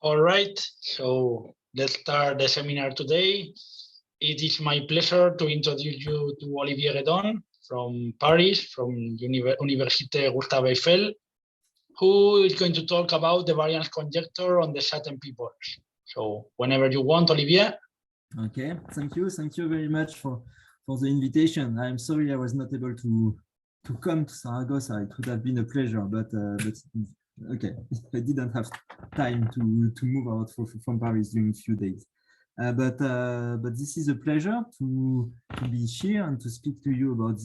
All right, so let's start the seminar today. It is my pleasure to introduce you to Olivier Guedon from Paris, from Université Gustav Eiffel, who is going to talk about the variance conjecture on the Schatten peoples. So whenever you want, Olivier. Okay, thank you very much for the invitation. I'm sorry I was not able to come to Saragossa. It would have been a pleasure, but okay, I didn't have time to move out from Paris during a few days. But this is a pleasure to be here and to speak to you about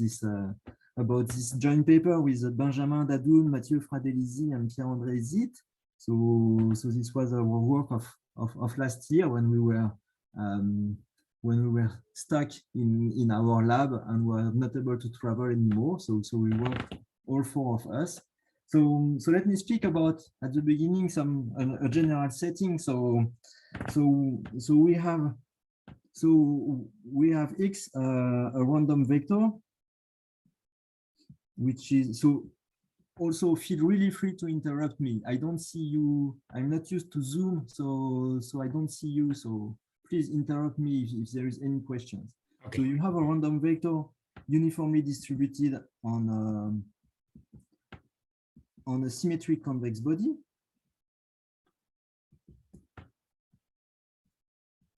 this joint paper with Benjamin Dadoun, Mathieu Fradelisi, and Pierre-André Zit. So this was our work of last year when we were stuck in our lab and were not able to travel anymore. So we worked, all four of us. So let me speak about at the beginning a general setting. So we have X, a random vector, which is so. Also feel really free to interrupt me. I don't see you. I'm not used to Zoom, so I don't see you. So please interrupt me if there is any questions. Okay. So you have a random vector uniformly distributed on a symmetric convex body.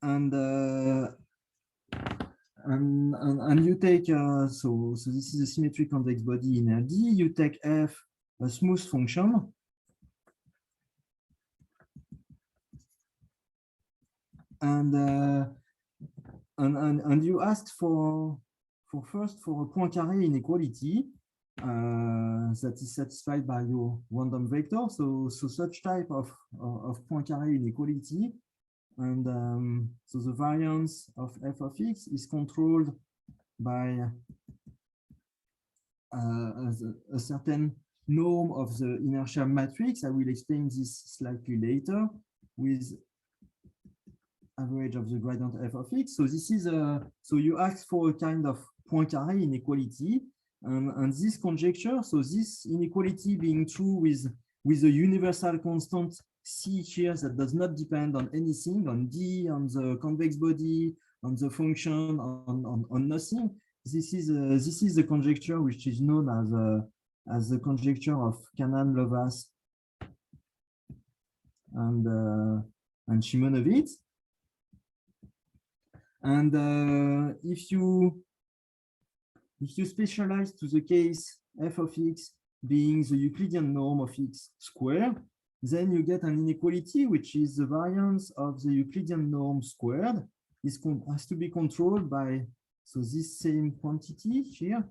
And you take so this is a symmetric convex body in RD. You take F, a smooth function, and you asked for first for a Poincaré inequality that is satisfied by your random vector. So such type of Poincaré inequality. And so the variance of f of x is controlled by a certain norm of the inertia matrix. I will explain this slightly later with average of the gradient f of x. So this is so you ask for a kind of Poincaré inequality, and this conjecture. So this inequality being true with a universal constant C here that does not depend on anything, on D, on the convex body, on the function, on nothing. This is the conjecture which is known as the conjecture of Kanan, Lovász, and Szymonowic. And if you specialize to the case f of x being the Euclidean norm of x squared, then you get an inequality which is the variance of the Euclidean norm squared has to be controlled by this same quantity here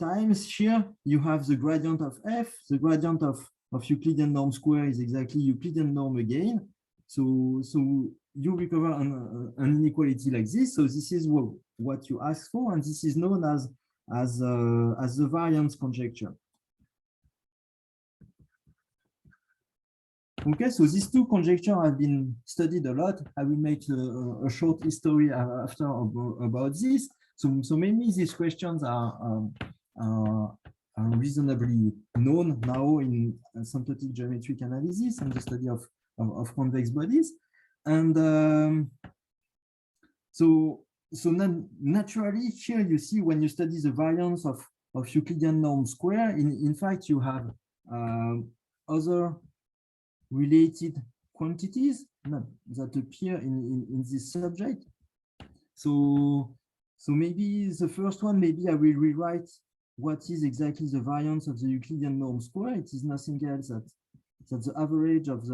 times here you have the gradient of f. The gradient of Euclidean norm square is exactly Euclidean norm again. So you recover an inequality like this. So this is what you ask for, and this is known as the variance conjecture. Okay, so these two conjectures have been studied a lot. I will make a short history after about this. So mainly these questions are reasonably known now in synthetic geometric analysis and the study of convex bodies. And so naturally here you see when you study the variance of Euclidean norm square, in fact you have other related quantities that appear in this subject. So maybe the first one, maybe I will rewrite what is exactly the variance of the Euclidean norm square. It is nothing else than the average of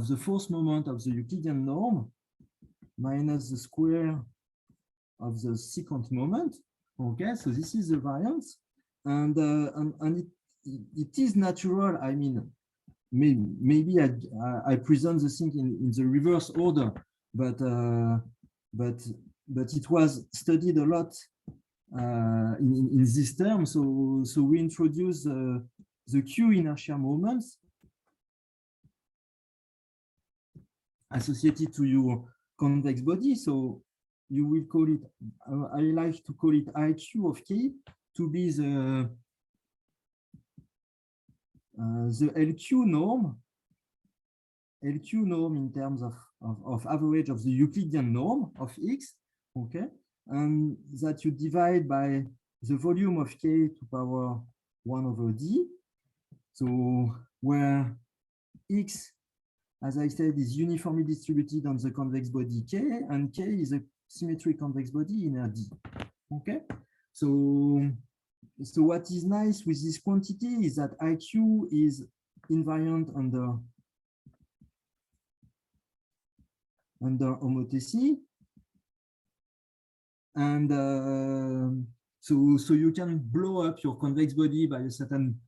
the force moment of the Euclidean norm minus the square of the secant moment. Okay, so this is the variance, and it is natural. I mean, maybe I present the thing in the reverse order, but it was studied a lot in this term. So we introduce the Q inertia moments associated to your convex body. So you will call it, I like to call it IQ of K to be the LQ norm LQ norm in terms of average of the Euclidean norm of X, okay, and that you divide by the volume of K to power 1 over D. So where X, as I said, is uniformly distributed on the convex body K, and K is a symmetric convex body in D. Okay, so what is nice with this quantity is that IQ is invariant under homothétie, and so you can blow up your convex body by a certain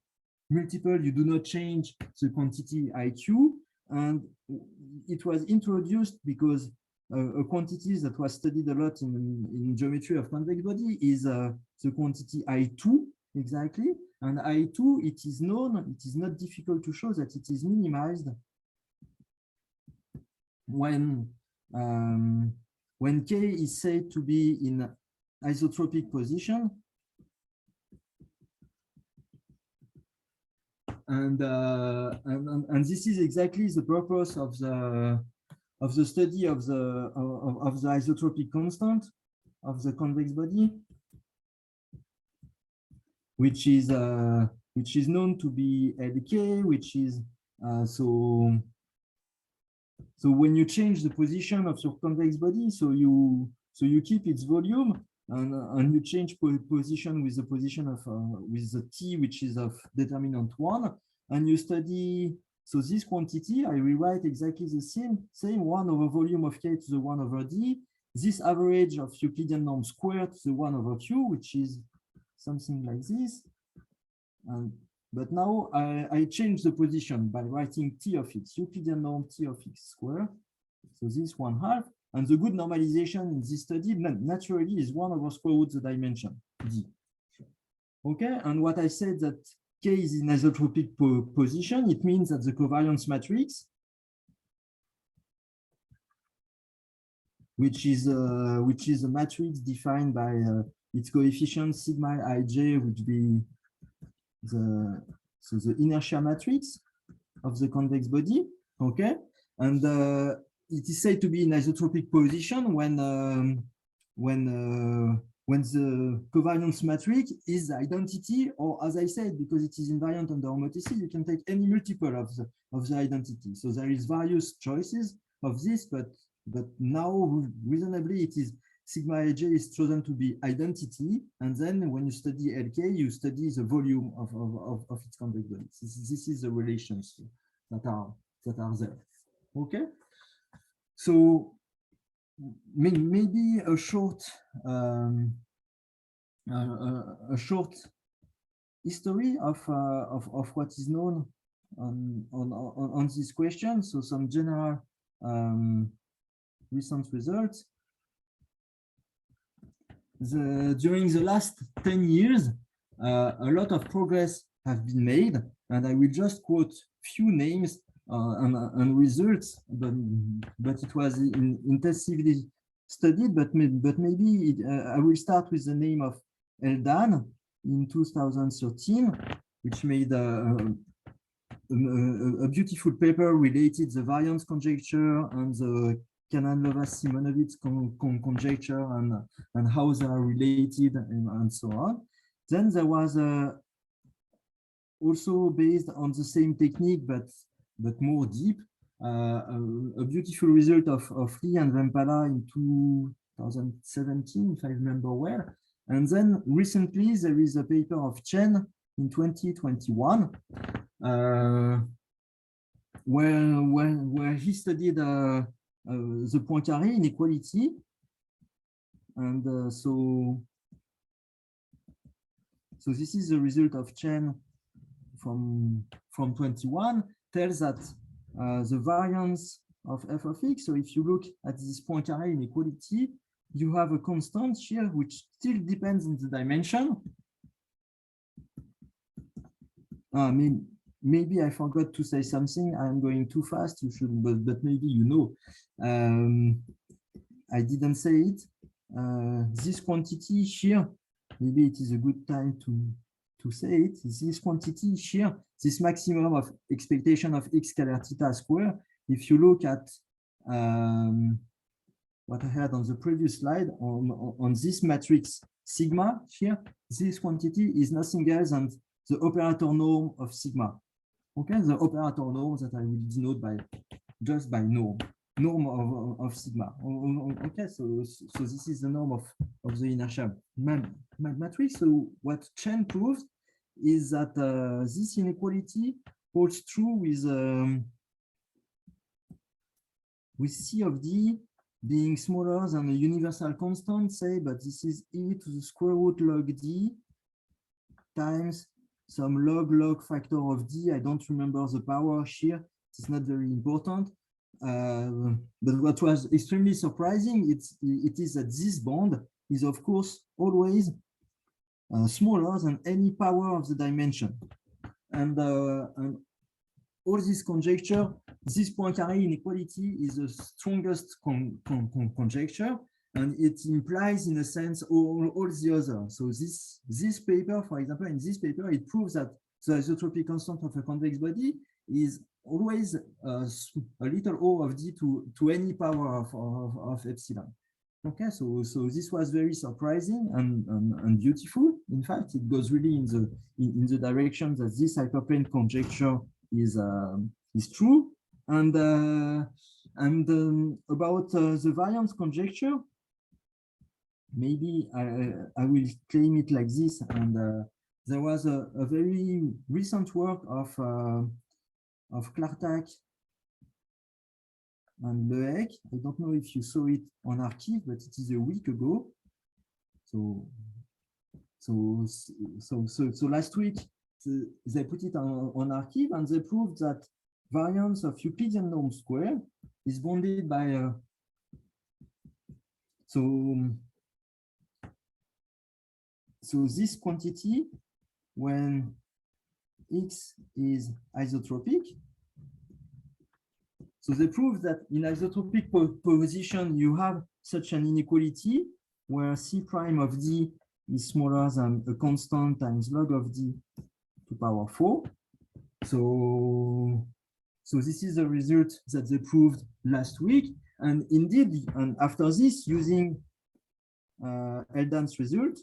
multiple. You do not change the quantity IQ, and it was introduced because a quantity that was studied a lot in geometry of convex body is the quantity I2 exactly, and I2, it is known, it is not difficult to show that it is minimized when K is said to be in isotropic position, and this is exactly the purpose of the study of the isotropic constant of the convex body, which is known to be LK, which is so when you change the position of your convex body, so you keep its volume, and you change position with the position of with the T, which is of determinant 1, and you study. So this quantity, I rewrite exactly the same 1 over volume of K to the 1 over D. This average of Euclidean norm squared to the 1 over Q, which is something like this. But now I change the position by writing T of X, Euclidean norm T of X squared. So this 1/2. And the good normalization in this study naturally is 1 over square root the dimension, D. Okay, and what I said that K is in isotropic position, it means that the covariance matrix, which is a matrix defined by its coefficient sigma ij, which be the inertia matrix of the convex body. Okay, and it is said to be in isotropic position when the covariance matrix is the identity, or as I said, because it is invariant under homothétie, you can take any multiple of the identity. So there is various choices of this, but now reasonably it is sigma ij is chosen to be identity, and then when you study LK, you study the volume of its convex body. This is the relations that are there. Okay, so maybe a short history of what is known on this question. So some general recent results. During the last 10 years, a lot of progress have been made, and I will just quote few names and results, but it was intensively studied. But maybe I will start with the name of Eldan in 2013, which made a beautiful paper related the variance conjecture and the Cannon-Lovász-Simonovitz conjecture and how they are related and so on. Then there was also based on the same technique but more deep, a beautiful result of Lee and Vempala in 2017, if I remember well. And then recently there is a paper of Chen in 2021 where he studied the Poincaré inequality, and so this is the result of Chen from 21, tells that the variance of f of x. So if you look at this Poincaré inequality, you have a constant here which still depends on the dimension. Maybe I forgot to say something. I'm going too fast. You should, but maybe you know. I didn't say it. This quantity here, maybe it is a good time to say it. This quantity here, this maximum of expectation of x scalar theta square, if you look at what I had on the previous slide on this matrix sigma here, this quantity is nothing else than the operator norm of sigma. Okay, the operator norm that I will denote by just by norm of sigma. Okay, so this is the norm of the inertia matrix. So what Chen proves is that this inequality holds true with C of D being smaller than a universal constant, say, but this is e to the square root log D times some log factor of D. I don't remember the power here. It's not very important. But what was extremely surprising, it is that this bond is, of course, always smaller than any power of the dimension. And all this conjecture, this Poincaré inequality is the strongest conjecture, and it implies, in a sense, all the others. So this paper, for example, in this paper, it proves that the isotropic constant of a convex body is always a little O of D to any power of epsilon. Okay, so this was very surprising and beautiful. In fact, it goes really in the direction that this hyperplane conjecture is true. And about the variance conjecture, maybe I will claim it like this. And there was a very recent work of Clartak and Lehec. I don't know if you saw it on arXiv, but it is a week ago. So last week they put it on arXiv, and they proved that variance of Euclidean norm square is bounded by so this quantity, when X is isotropic. So they prove that in isotropic position, you have such an inequality where C prime of D is smaller than a constant times log of D to power 4. So this is the result that they proved last week. And indeed, and after this, using Eldan's result,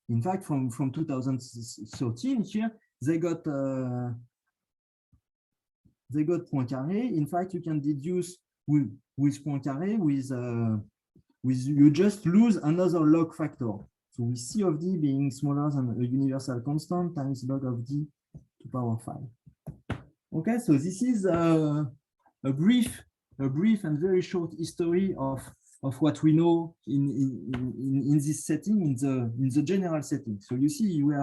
in fact, from 2013 here, they got Poincaré. In fact, you can deduce with Poincaré with you just lose another log factor. So with C of D being smaller than a universal constant times log of D to power 5. Okay, so this is a brief and very short history of what we know in this setting, in the general setting. So you see, we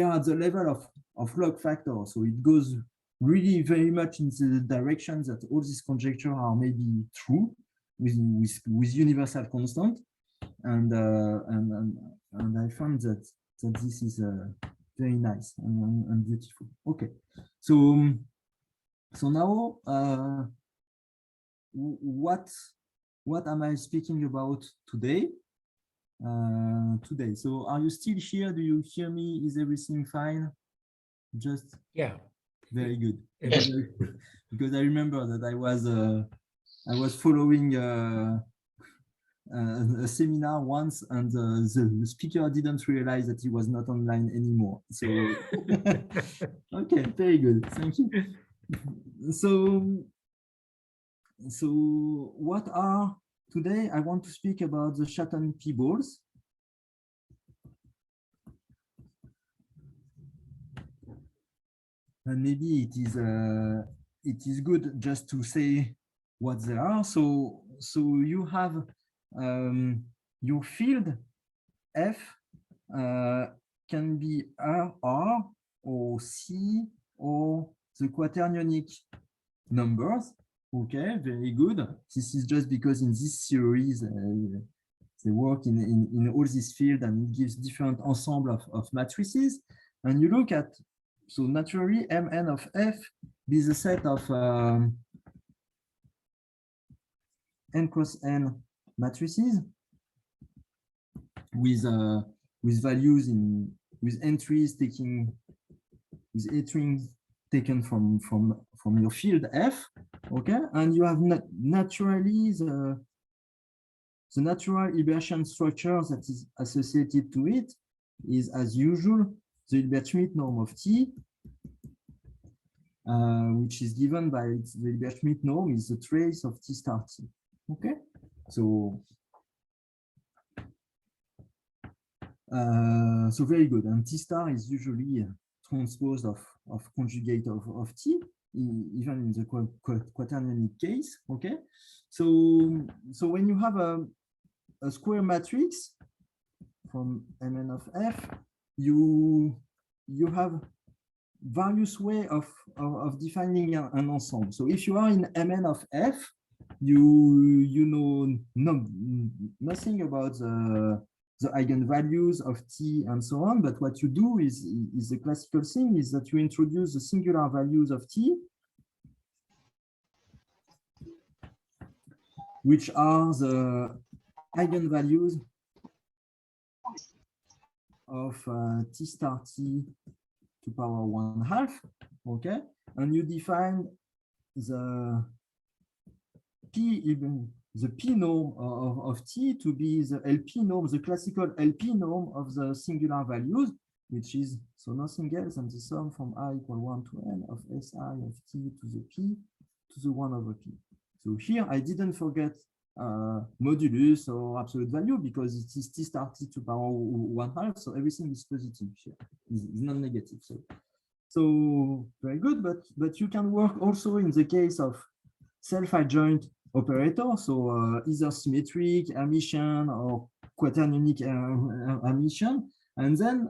are at the level of log factor. So it goes really very much in the direction that all these conjectures are maybe true with universal constant. And I found that this is very nice and beautiful. Okay, so now what am I speaking about today? So are you still here? Do you hear me? Is everything fine? Just very good. Yes. Because I remember that I was following a seminar once, and the speaker didn't realize that he was not online anymore. So okay, very good. Thank you. So what are today? I want to speak about the Schatten p-balls. And maybe it is good just to say what they are. So you have your field F can be R or C or the quaternionic numbers. Okay, very good. This is just because in this series they work in all this field, and it gives different ensemble of matrices. And you look at, so naturally Mn of F is a set of n cross n matrices with values with entries taking taken from your field F, okay, and you have naturally the natural Hilbert structure that is associated to it is, as usual, the Hilbert-Schmidt norm of T, which is given by the Hilbert-Schmidt norm is the trace of T star T. Okay, so so very good. And T star is usually transposed of conjugate of T, even in the quaternionic case. Okay, so when you have a square matrix from Mn of F, you have various way of defining an ensemble. So if you are in Mn of F, you know nothing about the eigenvalues of T and so on, but what you do is the classical thing is that you introduce the singular values of T, which are the eigenvalues of T star T to power 1/2, okay, and you define the P norm of T to be the LP norm, the classical LP norm of the singular values, which is so nothing else than the sum from I equal 1 to n of Si of T to the P to the 1 over P. So here I didn't forget modulus or absolute value because it is T star T to power 1/2, so everything is positive here, is non-negative. So very good, but you can work also in the case of self-adjoint operator, so either symmetric Hermitian or quaternionic Hermitian, and then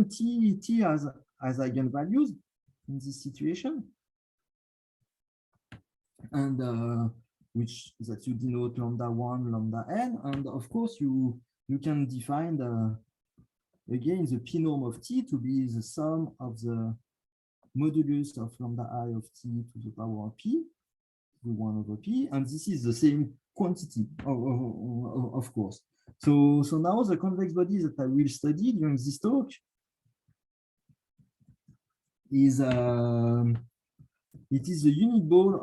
T as eigenvalues in this situation, and which that you denote lambda 1, lambda n, and of course you can define again the P norm of T to be the sum of the modulus of lambda I of T to the power of P, to 1 over P, and this is the same quantity, of course. So now the convex body that I will study during this talk is it is the unit ball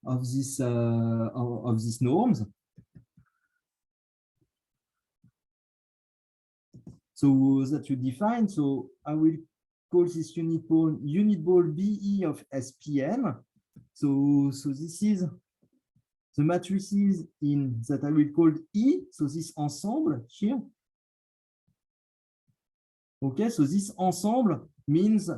of these norms. So that you define. So I will call this unit ball BE of SPN. So this is the matrices in that I will call E. So this ensemble here. Okay, so this ensemble means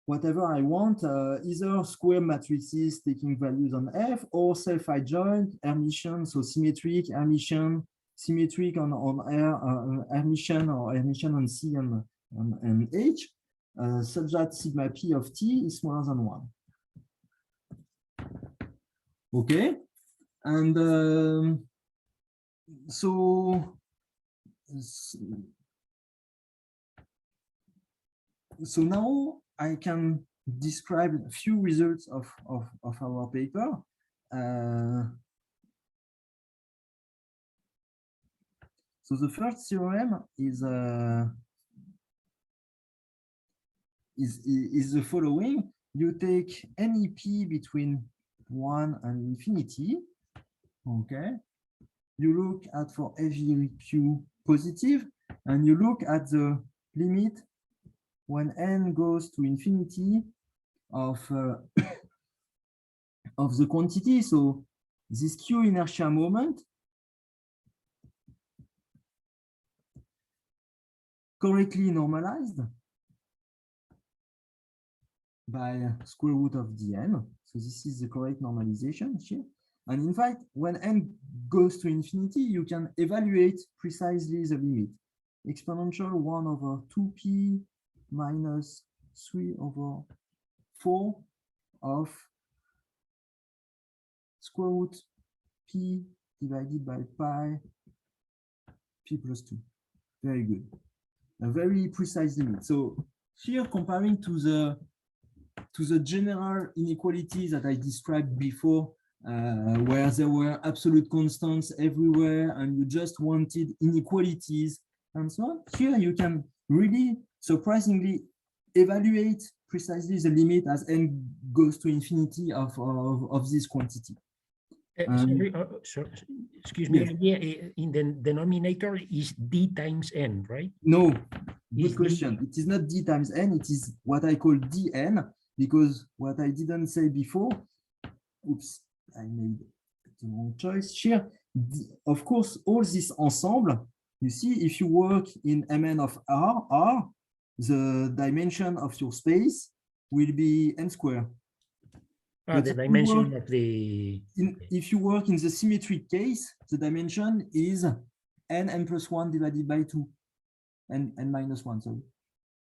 whatever I want, either square matrices taking values on F or self-adjoint, Hermitian, so symmetric, Hermitian, symmetric on R, Hermitian or Hermitian on C and H, such that sigma P of T is smaller than 1. Okay, and so now I can describe a few results of our paper. So the first theorem is the following. You take any P between 1 and infinity. Okay. You look at for every Q positive, and you look at the limit when n goes to infinity of the quantity. So this Q inertia moment correctly normalized by square root of dn. So this is the correct normalization here. And in fact, when n goes to infinity, you can evaluate precisely the limit. Exponential 1 over 2p minus 3 over 4 of square root p divided by pi p plus 2. Very good. A very precise limit. So here, comparing to the general inequalities that I described before, where there were absolute constants everywhere and you just wanted inequalities and so on, here you can really surprisingly evaluate precisely the limit as n goes to infinity of this quantity. Sorry, excuse me, yes. Olivier, in the denominator is d times n, right? No, good Is question. It is not d times n, it is what I call dn, because what I didn't say before, oops, I made the wrong choice here. Of course, all this ensemble, you see, if you work in Mn of R, the dimension of your space will be n squared. the dimension of the... If you work in the symmetric case, the dimension is n plus 1 divided by 2, n minus 1, sorry.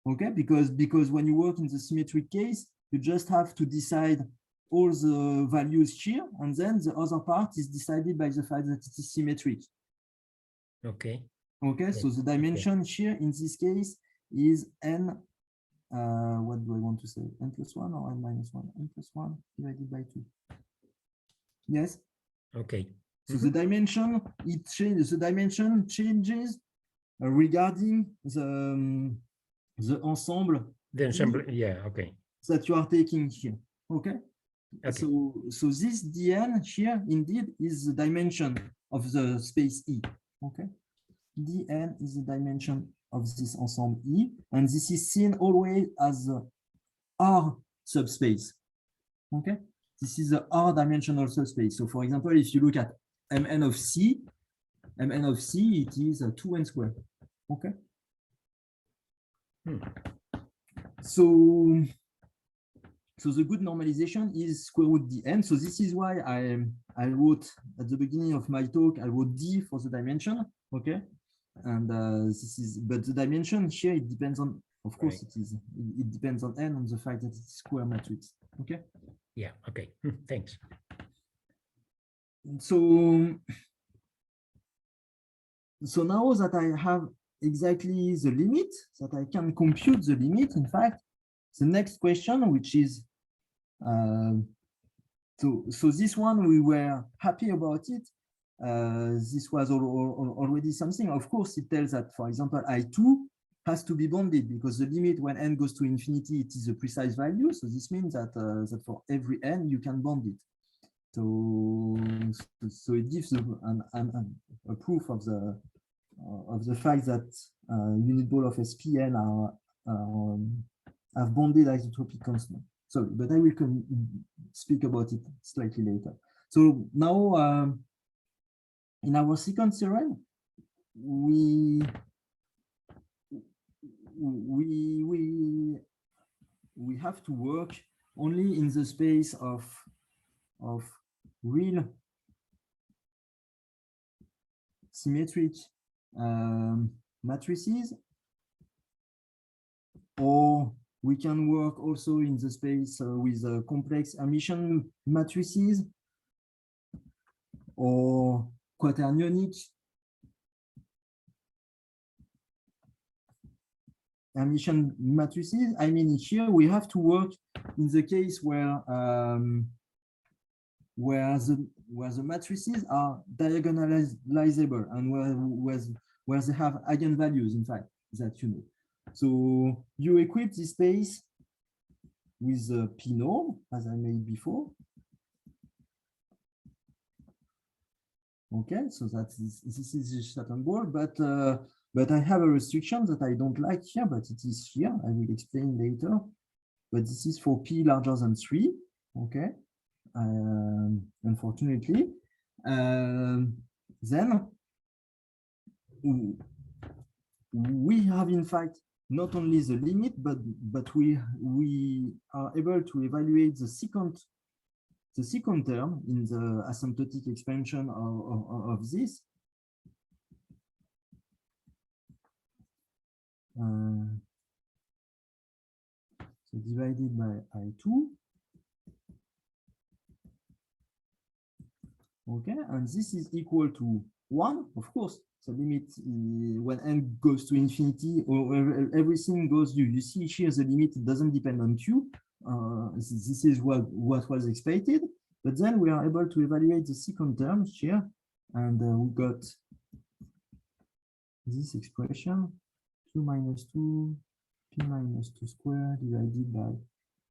Okay, because when you work in the symmetric case, you just have to decide all the values here, and then the other part is decided by the fact that it is symmetric. Okay. Okay, so the dimension here in this case is n. What do I want to say? N plus 1 or n minus 1? N plus 1 divided by 2. Yes. Okay. So the dimension, it changes. The dimension changes regarding the ensemble. The ensemble, yeah, okay. That you are taking here. Okay. Okay. So this dn here indeed is the dimension of the space E. Okay. dn is the dimension of this ensemble E, and this is seen always as R subspace. Okay, this is the R dimensional subspace. So, for example, if you look at Mn of C, it is 2n squared. Okay. So the good normalization is square root dn. So this is why I wrote at the beginning of my talk, I wrote d for the dimension. Okay. And this is, but the dimension here, it depends on, of course, it depends on n, on the fact that it's square matrix. Okay. Yeah. Okay. Thanks. So now that I have exactly the limit, that I can compute the limit, in fact, the next question, which is, so this one, we were happy about it. This was already something. Of course, it tells that, for example, I2 has to be bounded because the limit when n goes to infinity, it is a precise value. So this means that that for every n, you can bound it. So it gives a proof of the fact that unit ball of SPN have bounded isotropic constant. Sorry, but I will speak about it slightly later. So now, in our second theorem, we have to work only in the space of real symmetric matrices, or we can work also in the space with complex Hermitian matrices or quaternionic Hermitian matrices. I mean, here we have to work in the case where the matrices are diagonalizable and where they have eigenvalues, in fact, that you know. So you equip this space with a P norm, as I made before. Okay, so this is the Schatten ball, but I have a restriction that I don't like here, but it is here. I will explain later. But this is for P larger than 3. Okay, unfortunately. Then we have, in fact, not only the limit, but we are able to evaluate the second term in the asymptotic expansion of this. So divided by I2. Okay, and this is equal to 1, of course. The limit when n goes to infinity, or everything goes, you see here the limit, it doesn't depend on q. This is what was expected, but then we are able to evaluate the second term here, and we got this expression, q minus 2, p p minus 2 squared divided by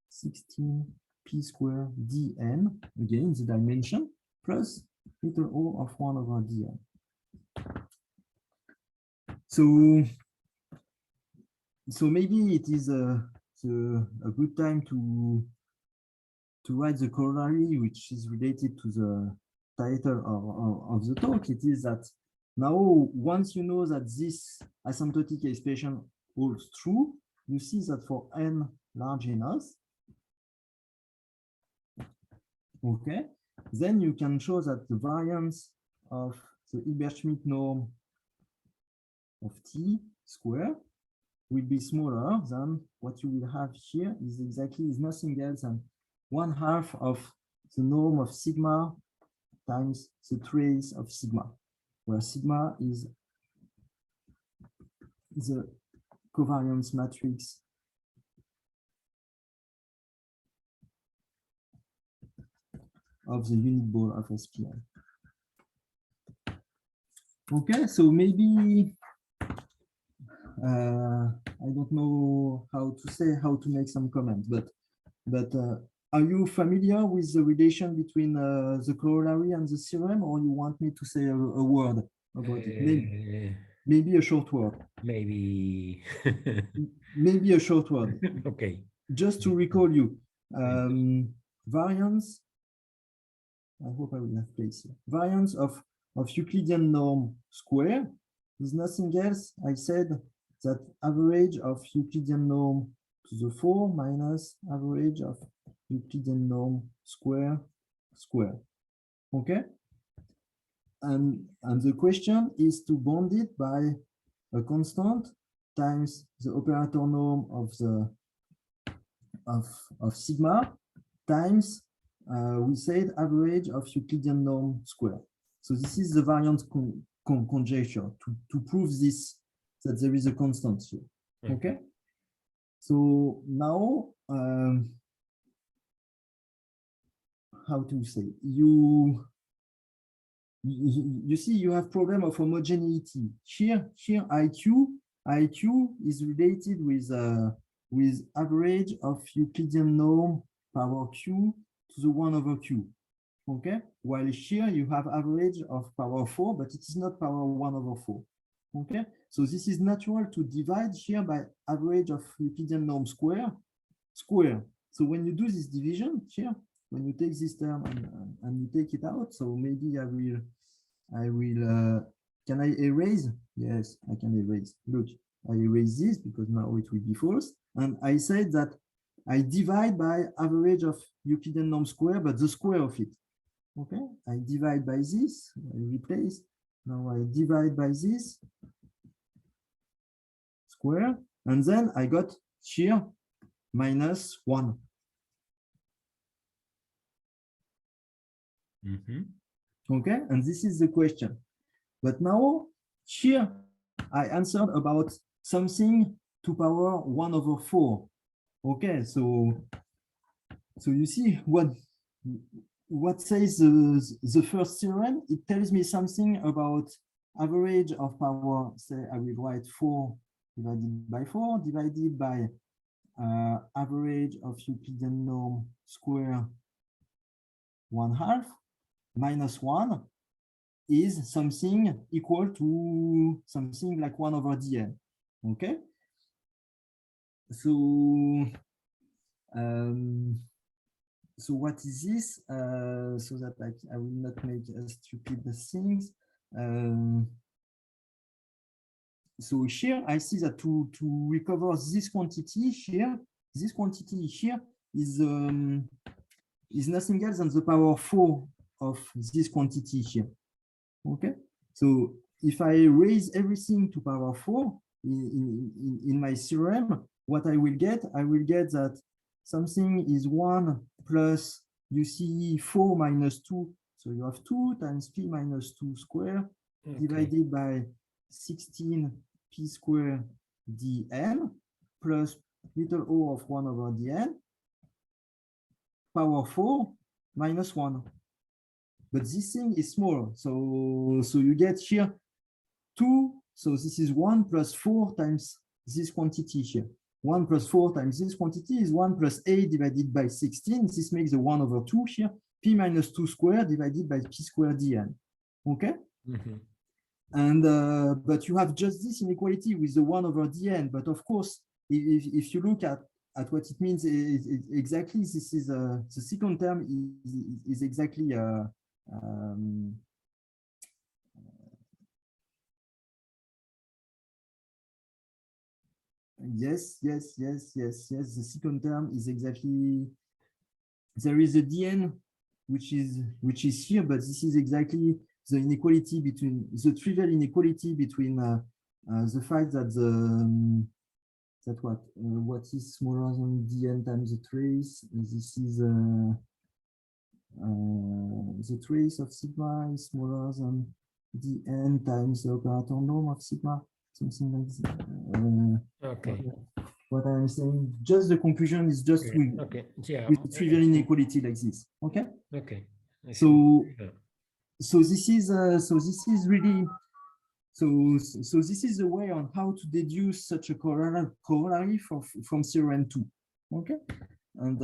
16 p squared dn, again the dimension, plus little o of 1 over dn. So maybe it is a good time to write the corollary, which is related to the title of the talk. It is that now, once you know that this asymptotic expression holds true, you see that for n large enough, okay, then you can show that the variance of the Hilbert-Schmidt norm of t square will be smaller than what you will have here is nothing else than 1/2 of the norm of sigma times the trace of sigma, where sigma is the covariance matrix of the unit ball of SPI. Okay, so maybe I don't know how to make some comments, but are you familiar with the relation between the corollary and the theorem, or you want me to say a word about it? Maybe a short word. Maybe. Maybe a short word. Okay. Just to recall you, variance. I hope I will have place here. Variance of Euclidean norm square is nothing else. I said that average of Euclidean norm to the 4 minus average of Euclidean norm square. Okay, and the question is to bound it by a constant times the operator norm of sigma times we said average of Euclidean norm square. So this is the variance conjecture to prove this, that there is a constant here. Okay, so now how to say, you see you have problem of homogeneity here. IQ is related with average of Euclidean norm power q to the 1 over q. Okay, while here you have average of power 4, but it is not power 1 over 4. Okay, so this is natural to divide here by average of Euclidean norm square. So when you do this division here, when you take this term and you take it out, so maybe I will can I erase? Yes, I can erase. Look, I erase this because now it will be false. And I said that I divide by average of Euclidean norm square, but the square of it. Okay, I divide by this, I replace. Now I divide by this square, and then I got here minus 1. Okay, and this is the question. But now here I answered about something to power 1 over 4. Okay, so you see what says the first theorem. It tells me something about average of power. Say I will write 4 divided by 4 divided by average of Euclidean norm square 1/2 minus 1 is something equal to something like 1 over dn. Okay, so what is this? So that I will not make stupid things. So here I see that to recover this quantity here is nothing else than the power 4 of this quantity here. Okay, so if I raise everything to power 4 in my theorem, what I will get that something is 1 plus, you see, 4 minus 2. So you have 2 times p minus 2 square divided by 16 p square dn plus little o of 1 over dn power 4 minus 1. But this thing is small, so you get here 2. So this is 1 plus 4 times this quantity here. 1 plus 4 times this quantity is 1 plus 8 divided by 16. This makes the 1 over 2 here, p minus 2 squared divided by p squared dn. Okay? Mhm. And but you have just this inequality with the 1 over dn. But of course, if you look at what it means, exactly, this is the second term is exactly yes. The second term is exactly, there is a dn which is here, but this is exactly the inequality between the trivial inequality between the fact that what is smaller than dn times the trace. This is the trace of sigma is smaller than dn times the operator norm of sigma, something like this. Okay. What I'm saying, just the conclusion is just Okay. Yeah. with trivial inequality like this. Okay. Okay. I see. So Yeah. so this is really this is the way on how to deduce such a corollary from theorem 2. Okay. And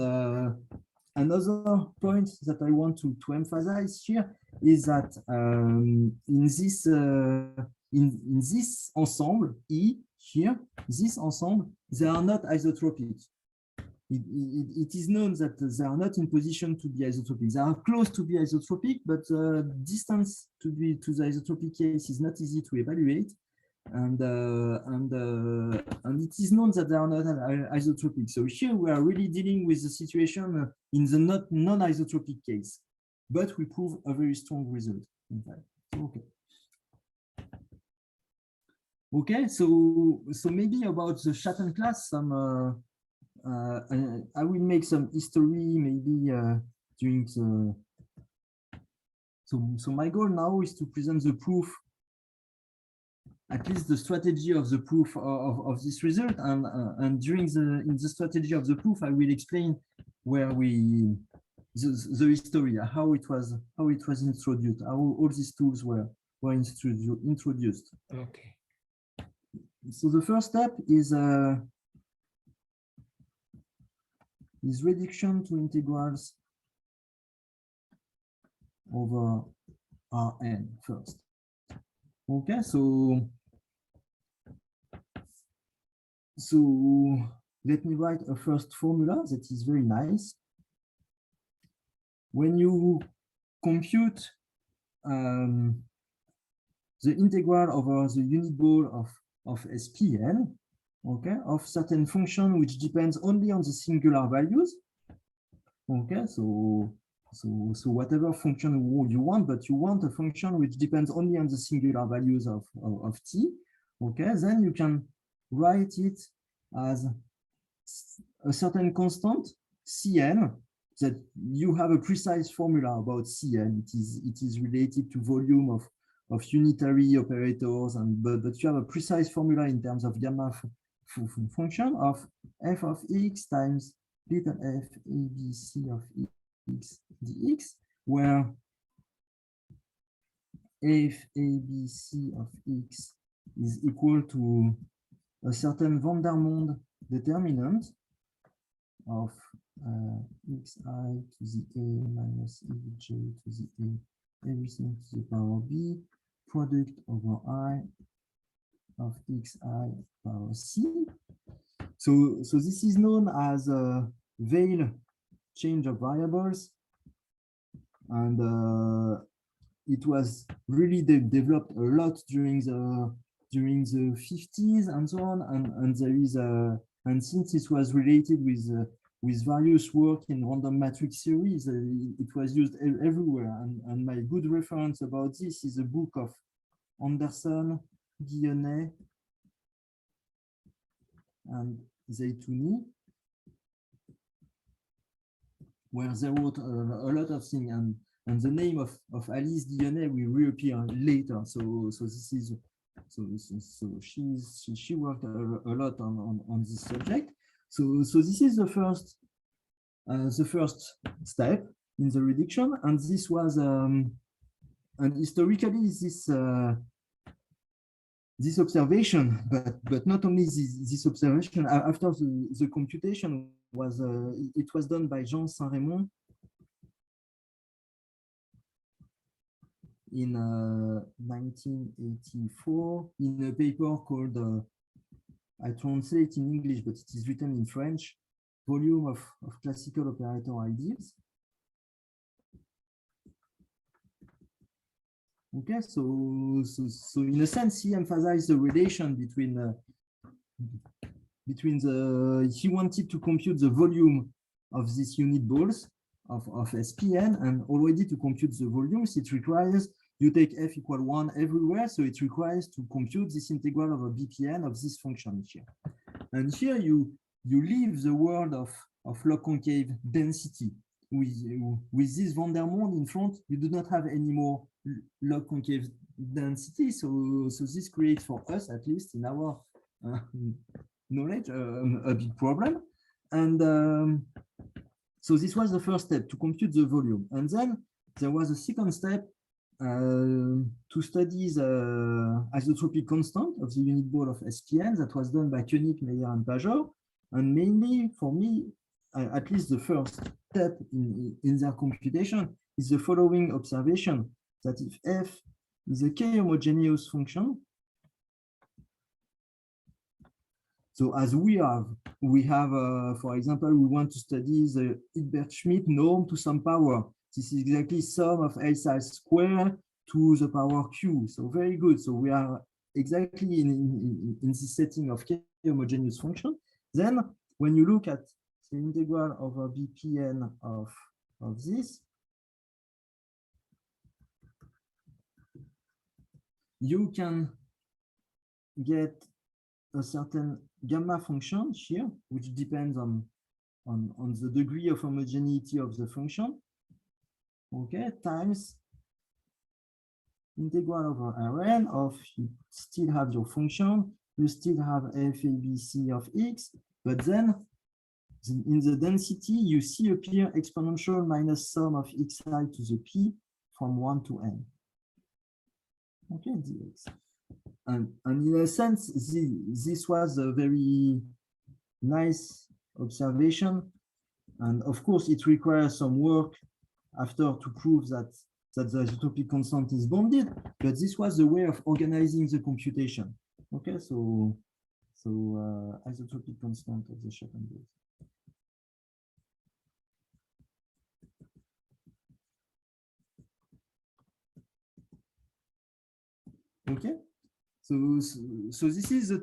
another point that I want to emphasize here is that in this ensemble E here, this ensemble, they are not isotropic. It is known that they are not in position to be isotropic. They are close to be isotropic, but distance to the isotropic case is not easy to evaluate. And it is known that they are not isotropic. So here we are really dealing with the situation in the non-isotropic case, but we prove a very strong result. In fact. Okay, so maybe about the Schatten class, I will make some history maybe during the. So my goal now is to present the proof, at least the strategy of the proof of this result, and during in the strategy of the proof, I will explain where the history, how it was introduced, how all these tools were introduced. Okay. So the first step is reduction to integrals over Rn first. Okay, so let me write a first formula that is very nice. When you compute the integral over the unit ball of SPN, okay, of certain function which depends only on the singular values. Okay, so whatever function you want, but you want a function which depends only on the singular values of t. Okay, then you can write it as a certain constant Cn, that you have a precise formula about Cn. It is related to volume of unitary operators, but you have a precise formula in terms of gamma function of f of x times little f abc of x dx, where f abc of x is equal to a certain van der Monde determinant of xi to the a minus ej to the a, everything to the power b, product over I of xi power c. So this is known as a Veil change of variables, and it was really developed a lot during the 50s and so on, and there is and since it was related with various work in random matrix theories, it was used everywhere. And my good reference about this is a book of Anderson, Guédon, and Zeitouni, where they wrote a lot of things, and the name of Alice Guédon will reappear later. So this is she worked a lot on this subject. So this is the first step in the reduction, and this was and historically this observation, but not only this observation. After the computation was it was done by Jean Saint-Raymond in 1984 in a paper called I translate in English, but it is written in French, Volume of Classical Operator Ideas. Okay, so in a sense, he emphasized the relation between the, he wanted to compute the volume of these unit balls of SPN, and already to compute the volumes, it requires you take f equal 1 everywhere, so it requires to compute this integral of a BPN of this function here. And here you leave the world of log concave density. With this van der Monde in front, you do not have any more log concave density. So this creates for us, at least in our knowledge, a big problem. And so this was the first step, to compute the volume. And then there was a second step to study the isotropic constant of the unit ball of SPN that was done by Koenig, Meyer, and Pajor. And mainly for me, at least the first step in their computation is the following observation, that if f is a k-homogeneous function, so as we have, for example, we want to study the Hilbert-Schmidt norm to some power. This is exactly sum of L size square to the power q. So very good. So we are exactly in this setting of k-homogeneous function. Then when you look at the integral over BPN of this, you can get a certain gamma function here, which depends on the degree of homogeneity of the function. Okay, times integral over Rn of, you still have your function, you still have FABC of x, but then in the density, you see appear exponential minus sum of xi to the p from 1 to n. Okay, dx. And in a sense, this was a very nice observation. And of course, it requires some work after to prove that the isotropic constant is bounded, but this was the way of organizing the computation. Okay, so isotropic constant of the Schatten base. Okay, so this is the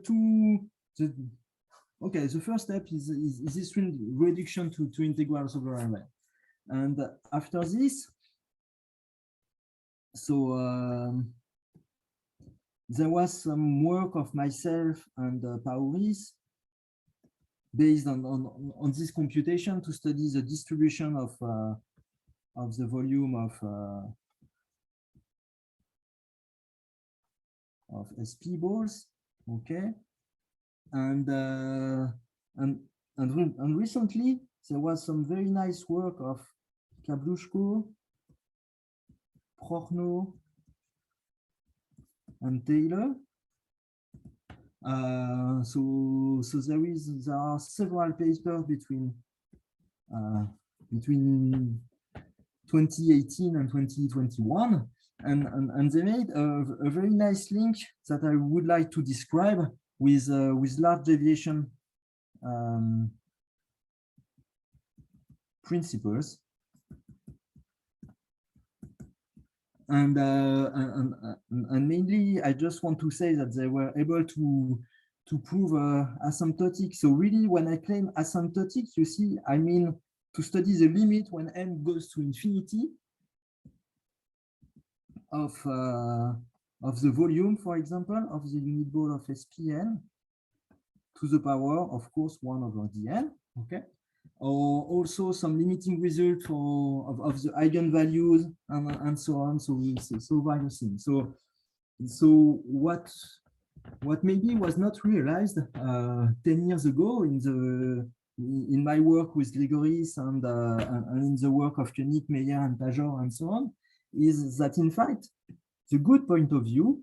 first step is this reduction to integrals over Rn. And after this, so there was some work of myself and Pauris based on this computation to study the distribution of the volume of SP balls. Okay, and recently there was some very nice work of Kablushko, Prochnow, and Taylor. So there are several papers between 2018 and 2021, and they made a very nice link that I would like to describe with large deviation principles. And mainly, I just want to say that they were able to prove asymptotic. So really, when I claim asymptotic, you see, I mean to study the limit when n goes to infinity of the volume, for example, of the unit ball of SPN to the power, of course, 1 over dn. Okay. Or also some limiting result of the eigenvalues and so on. So various things. So what maybe was not realized 10 years ago in my work with Grigoris and in the work of Koenig, Meyer, and Pajor and so on, is that in fact the good point of view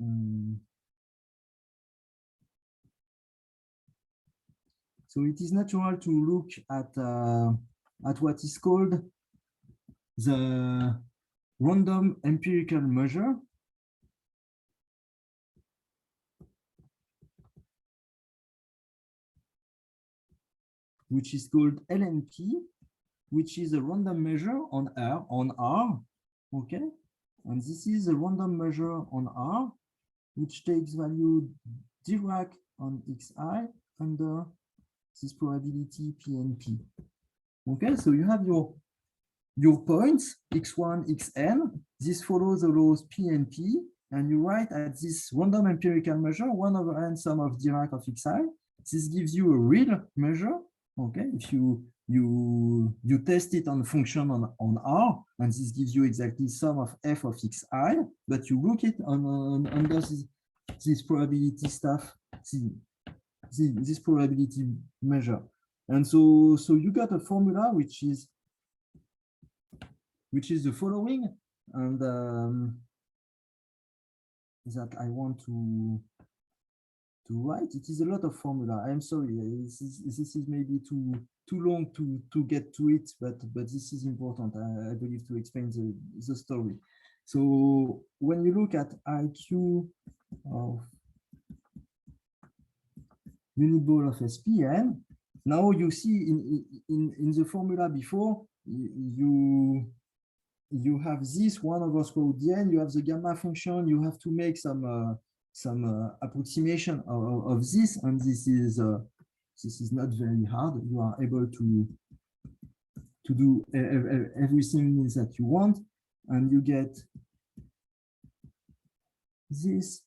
So it is natural to look at what is called the random empirical measure, which is called LNP, which is a random measure on R, okay? And this is a random measure on R, which takes value Dirac on Xi under this probability PNP. Okay, so you have your points, X1, Xn. This follows the laws PNP, and you write at this random empirical measure 1/n sum of Dirac of Xi. This gives you a real measure. Okay, if you test it on a function on R, and this gives you exactly sum of f of Xi, but you look it under this probability stuff, this probability measure. And so you got a formula which is the following, and that I want to write. It is a lot of formula. I'm sorry, this is maybe too long to get to it, but this is important, I believe, to explain the story. So when you look at IQ of unit ball of SPN, now you see in the formula before, you have this 1/√dn, you have the gamma function, you have to make some approximation of this, and this is not very hard. You are able to do everything that you want, and you get this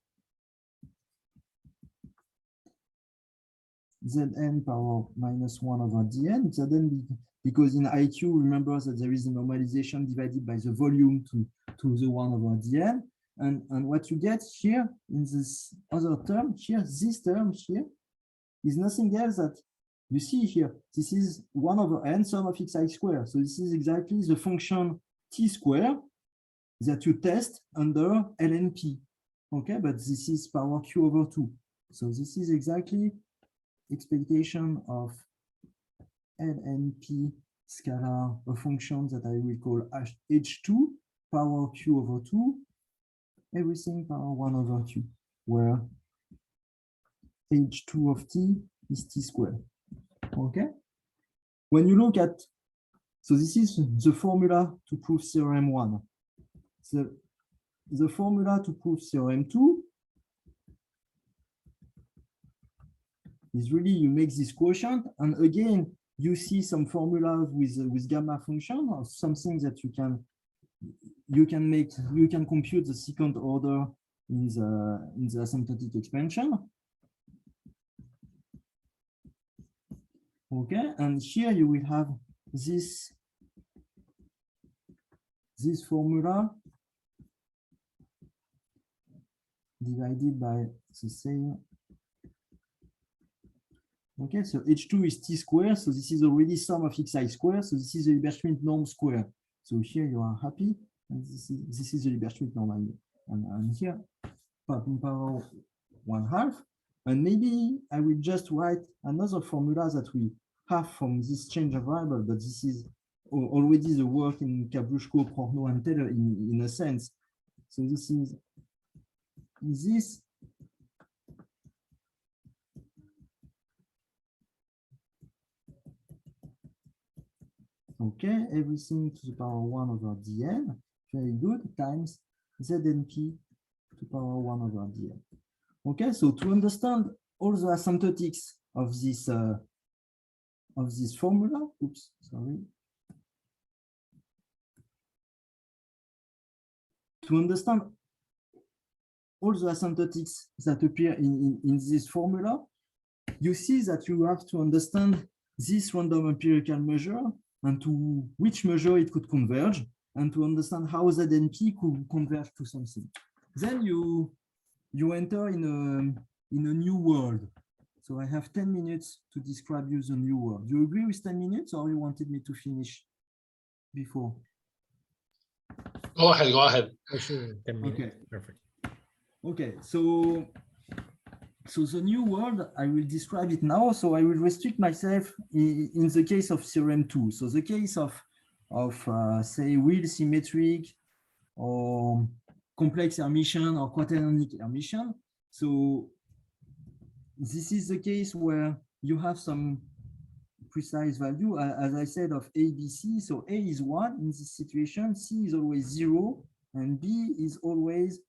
Zn power -1/dn. Zn, because in IQ, remember that there is a normalization divided by the volume to the 1/dn. And what you get here in this other term here, this term here, is nothing else that you see here. This is 1/n sum of Xi squared. So this is exactly the function t squared that you test under LNP. Okay, but this is power q/2. So this is exactly expectation of LNP scalar, a function that I will call h2 power q/2, everything power 1/2, where h2 of t is t squared. Okay, when you look at, so this is the formula to prove theorem 1. The formula to prove theorem 2 is really, you make this quotient, and again you see some formulas with gamma function, or something that you can compute the second order in the asymptotic expansion. Okay, and here you will have this formula divided by the same. Okay, so h2 is t squared, so this is already sum of Xi squared, so this is the Hilbert-Schmidt norm squared. So here you are happy, and this is the Hilbert-Schmidt norm, and here power 1/2, and maybe I will just write another formula that we have from this change of variable, but this is already the work in Kablushko, Prochnow, and Taylor in a sense. So this is this. Okay, everything to the power 1/dn, very good, times Znp to the power 1/dn. Okay, so to understand all the asymptotics of this formula, oops, sorry. To understand all the asymptotics that appear in this formula, you see that you have to understand this random empirical measure and to which measure it could converge, and to understand how Znp could converge to something. Then you enter in a new world. So I have 10 minutes to describe you the new world. Do you agree with 10 minutes, or you wanted me to finish before? Go ahead. For sure, 10 minutes. Okay. Perfect. Okay, so the new world, I will describe it now. So I will restrict myself in the case of theorem 2. So the case of say wheel symmetric or complex Hermitian or quaternionic Hermitian. So this is the case where you have some precise value, as I said, of A, B, C. So A is 1 in this situation, C is always 0, and B is always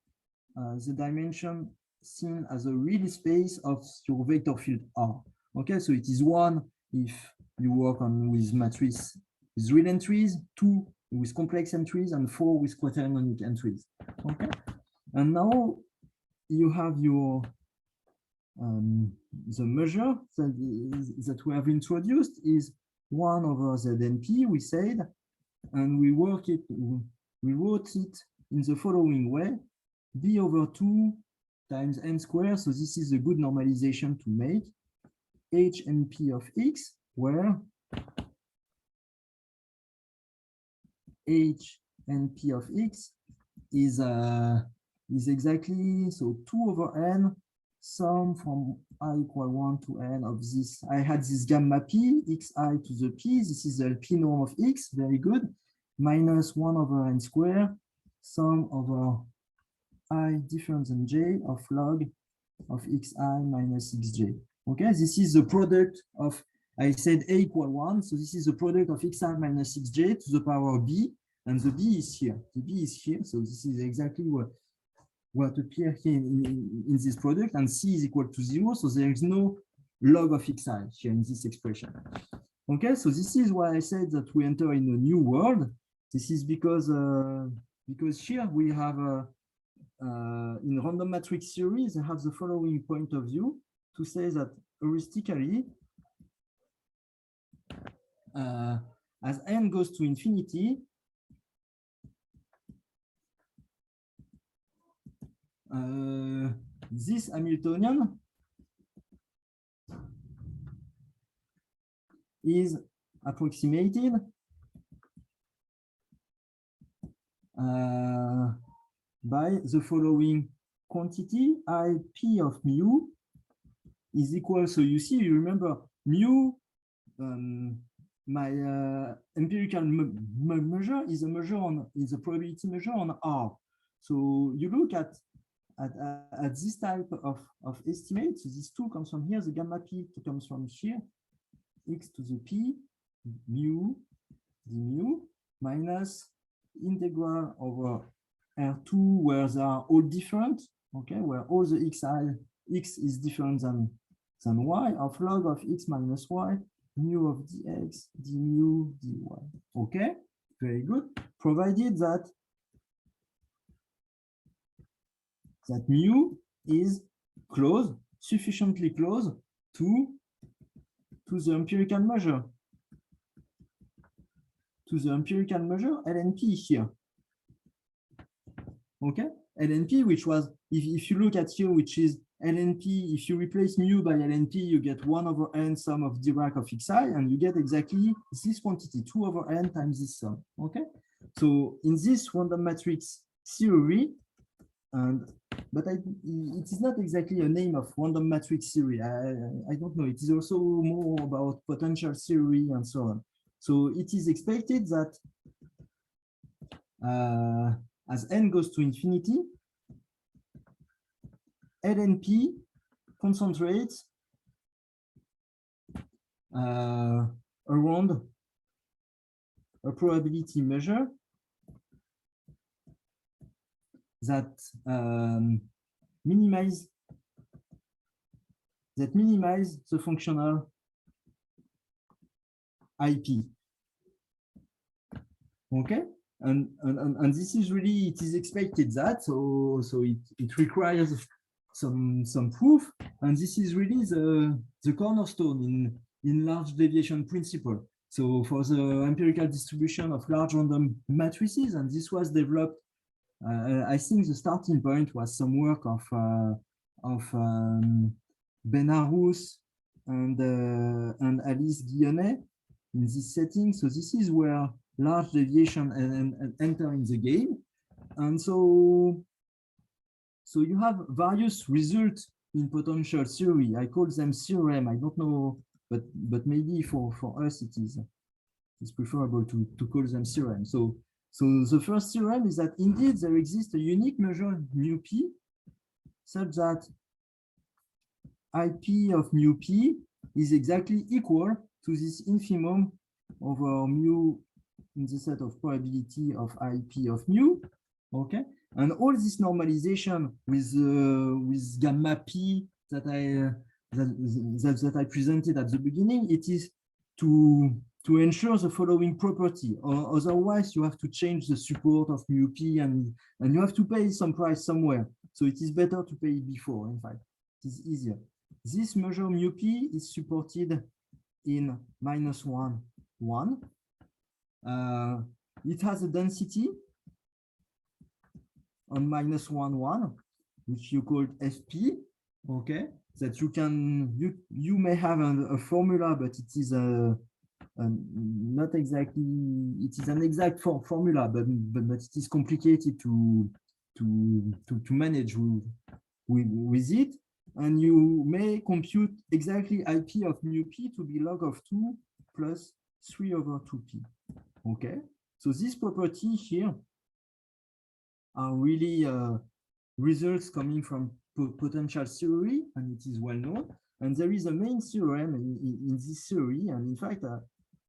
the dimension seen as a real space of your vector field R. Okay, so it is 1 if you work on with matrix with real entries, 2 with complex entries, and 4 with quaternionic entries. Okay, and now you have your the measure that we have introduced is 1 over ZNP, we said, and we wrote it in the following way: B over 2 times n squared. So this is a good normalization to make H and P of X, where H and P of X is exactly, so 2 over n sum from I equal 1 to n of this. I had this gamma p, xi to the p. This is the p norm of x, very good. Minus 1 over n squared, sum over I difference than j of log of xi minus xj. Okay, this is the product of, I said a equal 1, so this is the product of xi minus xj to the power b, and the b is here. The b is here, so this is exactly what appears here in this product, and c is equal to 0, so there is no log of xi here in this expression. Okay, so this is why I said that we enter in a new world. This is because here we have in random matrix series, I have the following point of view to say that heuristically, as n goes to infinity, this Hamiltonian is approximated by the following quantity: IP of mu is equal, so you see, you remember mu, my empirical measure is a measure on, is a probability measure on R. So you look at this type of estimate. So this 2 comes from here, the gamma p comes from here, x to the p mu d mu minus integral over R2, where they are all different, okay, where all the x is different than y, of log of x minus y, mu of dx, d mu, dy. Okay, very good, provided that mu is close, sufficiently close to the empirical measure, LNP here. Okay, LNP, which was, if you look at here, which is LNP, if you replace mu by LNP, you get 1 over n sum of Dirac of xi, and you get exactly this quantity, 2 over n times this sum. Okay, so in this random matrix theory, but it is not exactly a name of random matrix theory. I don't know. It is also more about potential theory and so on. So it is expected that as n goes to infinity, LNP concentrates around a probability measure that minimize the functional IP. Okay, and this is really, it is expected that, so it requires some proof, and this is really the cornerstone in large deviation principle. So for the empirical distribution of large random matrices, and this was developed, I think the starting point was some work of Benarous and Alice Guillonnet in this setting. So this is where large deviation and enter in the game. And so So you have various results in potential theory. I call them theorem. I don't know, but maybe for us it's preferable to call them theorem. So the first theorem is that indeed there exists a unique measure mu p such that IP of mu p is exactly equal to this infimum over mu in the set of probability of IP of mu. Okay, and all this normalization with gamma p that I presented at the beginning, it is to ensure the following property, or otherwise you have to change the support of mu p and you have to pay some price somewhere. So it is better to pay it before. In fact, it is easier. This measure mu p is supported in -1, 1. It has a density on -1, 1, which you call FP. Okay, that you may have a formula, but it is not exactly. It is an exact formula, but it is complicated to manage with it. And you may compute exactly IP of mu p to be log of 2 plus 3 over 2p. Okay, so this property here are really results coming from potential theory, and it is well known. And there is a main theorem in this theory, and in fact,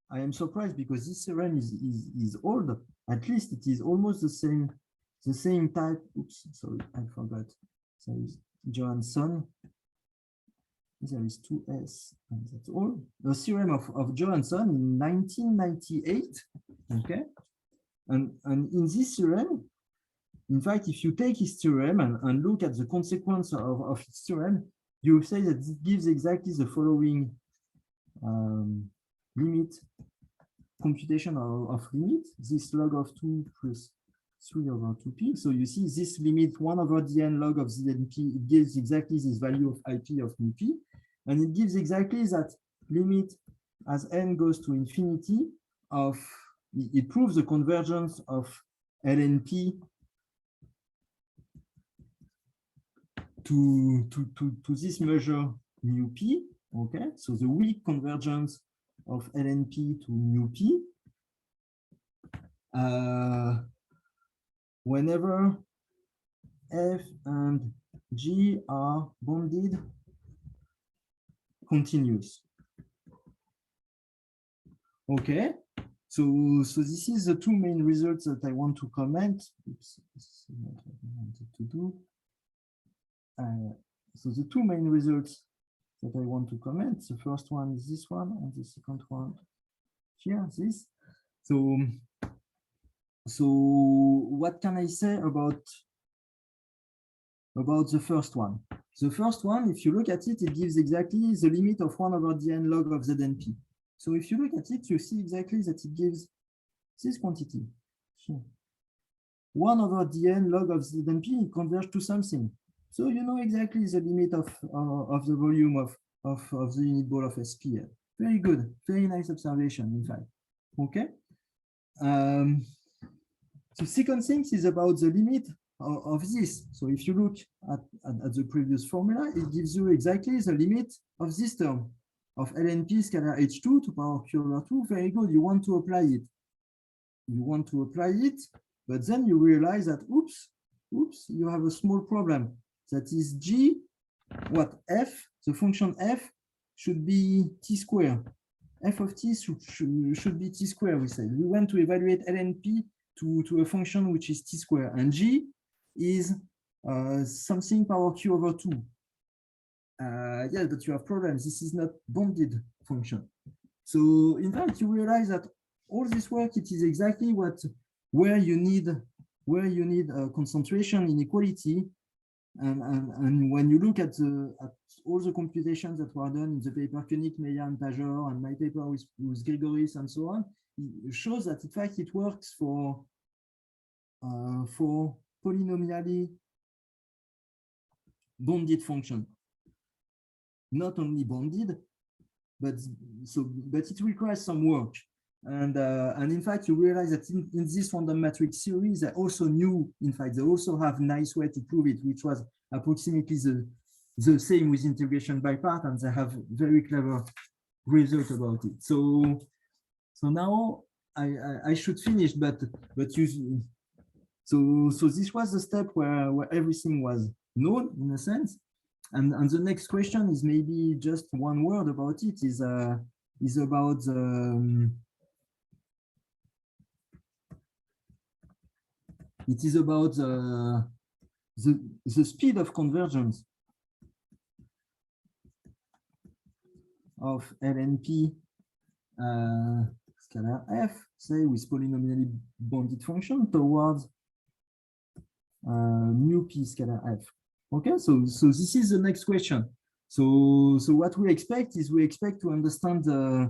I am surprised because this theorem is old. At least it is almost the same type. Oops, sorry, I forgot. So Johansson. There is 2s, and that's all. The theorem of Johansson in 1998. Okay, and in this theorem, in fact, if you take his theorem and look at the consequence of his theorem, you say that it gives exactly the following limit computation of limit, this log of 2 plus 3 over 2p. So you see this limit 1 over dn log of znp, it gives exactly this value of IP of mu p, and it gives exactly that limit as n goes to infinity of, it proves the convergence of lnp to this measure mu p. Okay, so the weak convergence of lnp to mu p whenever f and g are bounded continuous. Okay, so this is the two main results that I want to comment. Oops, this is not what I wanted to do. So the two main results that I want to comment, the first one is this one, and the second one here, this. So what can I say about the first one? The first one, if you look at it, it gives exactly the limit of 1 over dn log of znp. So if you look at it, you see exactly that it gives this quantity. Here. 1 over dn log of znp, it converges to something. So you know exactly the limit of the volume of the unit ball of SPL. Very good, very nice observation, in fact. Okay. The second thing is about the limit of this. So if you look at the previous formula, it gives you exactly the limit of this term of lnp scalar h2 to power q over 2. Very good. You want to apply it. You want to apply it, but then you realize that oops, you have a small problem. That is g, what f, the function f should be t squared. F of t should be t squared, we said. We want to evaluate lnp to a function which is t squared, and g is something power q over 2. Yes, but you have problems. This is not bounded function. So in fact, you realize that all this work, it is exactly where you need concentration inequality. And when you look at all the computations that were done in the paper Koenig, Meyer, and Tajor, and my paper with Gregoris and so on, it shows that in fact it works for polynomially bounded function. Not only bounded, but it requires some work. And in fact, you realize that in this random matrix series, they also knew, in fact, they also have a nice way to prove it, which was approximately the same with integration by part, and they have very clever result about it. So now I should finish, but you. So this was the step where everything was known in a sense, and the next question is maybe just one word about it, is about it is about the speed of convergence of LNP scalar f, say with polynomially bounded function towards mu p scalar f. Okay, so this is the next question. So what we expect is we expect to understand the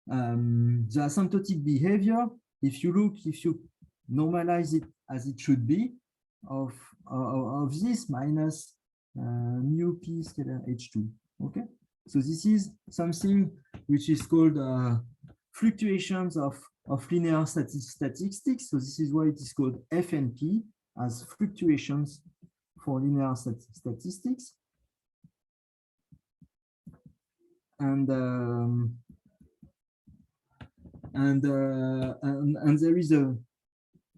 asymptotic behavior if you normalize it as it should be of this minus mu p scalar h2. Okay, so this is something which is called fluctuations of linear statistics. So this is why it is called FNP, as fluctuations for linear statistics. And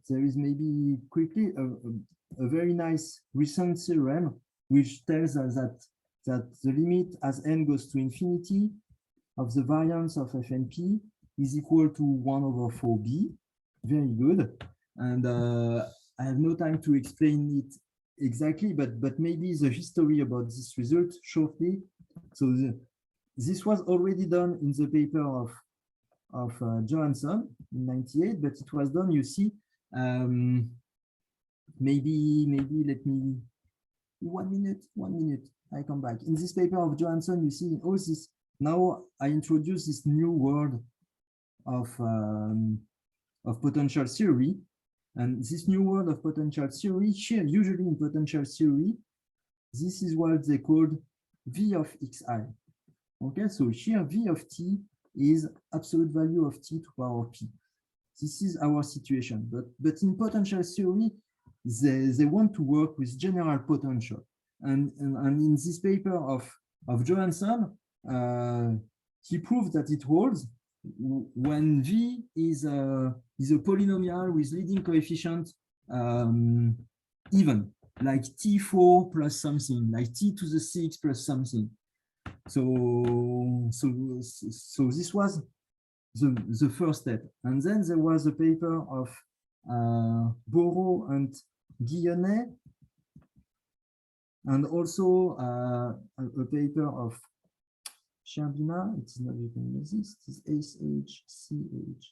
there is maybe quickly a very nice recent theorem which tells us that the limit as n goes to infinity of the variance of FNP is equal to 1/4b. Very good. And I have no time to explain it exactly, but maybe the history about this result shortly. So this was already done in the paper of Johansson in '98, but it was done, you see, maybe let me, 1 minute, I come back. In this paper of Johansson, you see all this, now I introduce this new word of potential theory. And this new word of potential theory, here, usually in potential theory, this is what they called V of xi. Okay, so here V of t is absolute value of t to power p. This is our situation. But in potential theory, they want to work with general potential. And in this paper of Johansson, he proved that it holds when V is a polynomial with leading coefficient even, like t4 plus something, like t to the 6 plus something. So this was the first step. And then there was a paper of Borot and Guillonnet, and also a paper of Scherbina. It is not written as this. It is SHCH.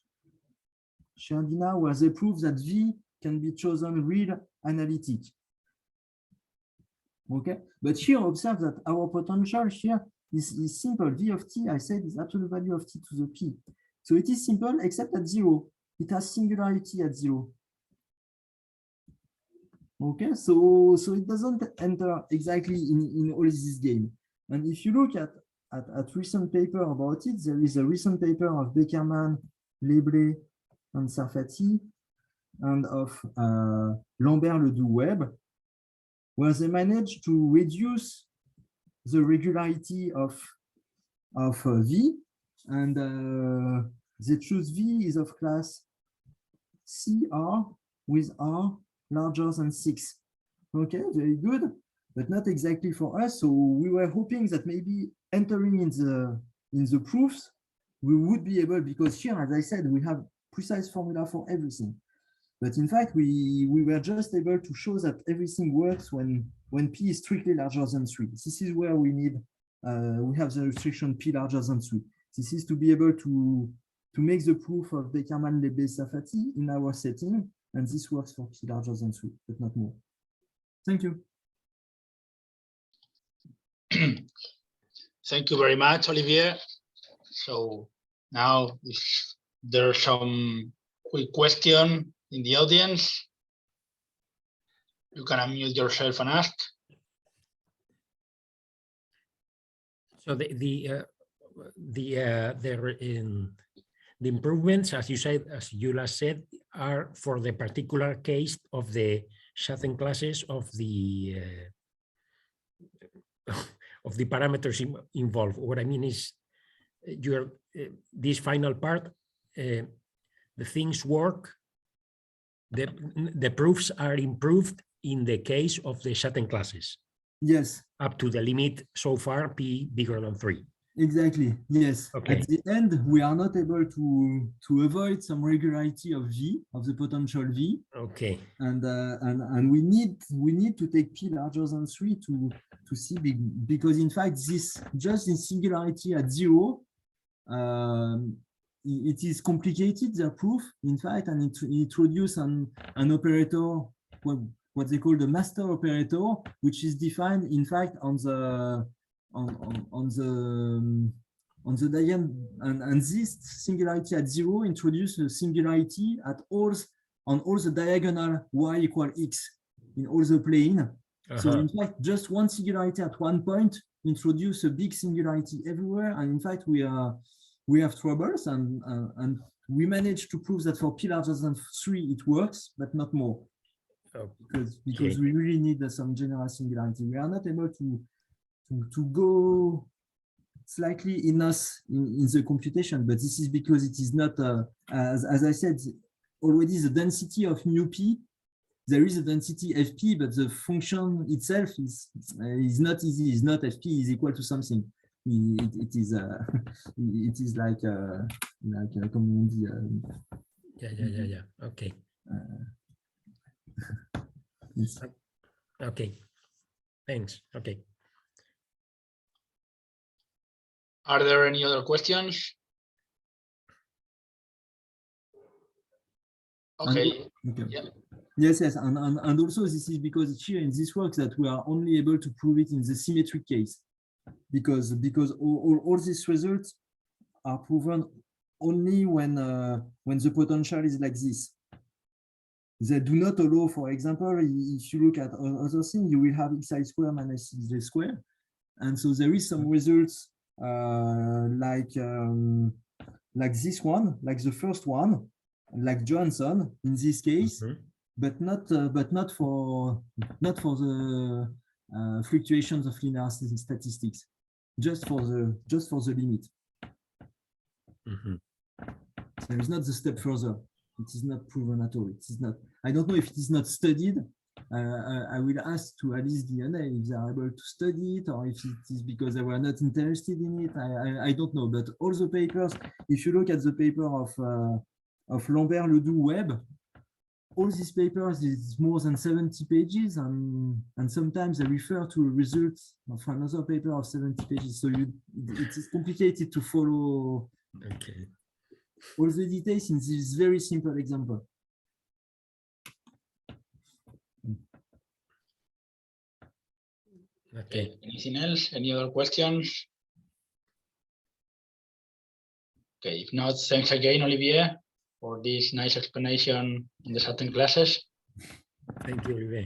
Scherbina, where they prove that V can be chosen real analytic. Okay, but here observe that our potential here is simple. V of t, I said, is absolute value of t to the p. So it is simple except at 0. It has singularity at 0. Okay, so it doesn't enter exactly in all this game. And if you look at recent paper about it, there is a recent paper of Beckerman, Leblé, and Sarfati, and of Lambert-Ledoux-Webb, where they managed to reduce the regularity of V, and they choose V is of class CR with R larger than 6. Okay, very good, but not exactly for us. So we were hoping that maybe entering in the proofs, we would be able, because here, as I said, we have precise formula for everything. But in fact, we were just able to show that everything works when p is strictly larger than 3. This is where we need, we have the restriction p larger than 3. This is to be able to make the proof of Beckerman, Leblé, Sarfati in our setting, and this works for p larger than 3, but not more. Thank you. Thank you very much, Olivier. So now, if there's some quick question in the audience, you can unmute yourself and ask. So the improvements, as you said, as you last said, are for the particular case of the Schatten classes of the parameters involved. What I mean is, this final part, the things work. The proofs are improved in the case of the Schatten classes. Yes. Up to the limit so far, p bigger than 3. Exactly. Yes. Okay. At the end, we are not able to avoid some regularity of V, of the potential V. Okay. And we need to take p larger than 3 to see because in fact this just in singularity at 0. It is complicated, the proof, in fact, and it introduces an operator, what they call the master operator, which is defined, in fact, on the diagram, and this singularity at 0 introduces a singularity on all the diagonal y equal x in all the plane. So in fact, just one singularity at one point introduces a big singularity everywhere, and in fact, we have troubles, and we managed to prove that for p larger than 3 it works, but not more, because we really need some general singularity. We are not able to go slightly in the computation, but this is because it is not, as I said already, the density of mu p. There is a density fp, but the function itself is not easy. Is not fp is equal to something. It is like comment on dit, yeah. Okay. Yes. Okay. Thanks. Okay. Are there any other questions? Okay. Okay. Yeah. Yes, and also this is because here in this work that we are only able to prove it in the symmetric case. Because all these results are proven only when the potential is like this. They do not allow, for example, if you look at other things, you will have xi square minus xj square, and so there is some results like this one, like the first one, like Johansson in this case, but not for the fluctuations of linear statistics, just for the limit. There is not the step further. It is not proven at all. It is not. I don't know if it is not studied. I will ask to Alice DNA if they are able to study it, or if it is because they were not interested in it. I don't know. But all the papers, if you look at the paper of Lambert, Ledoux, Webb, all these papers is more than 70 pages, and sometimes I refer to a result of another paper of 70 pages. So it is complicated to follow all the details in this very simple example. Okay. Anything else? Any other questions? Okay. If not, thanks again, Olivier, for this nice explanation in the Schatten classes. Thank you, Olivier.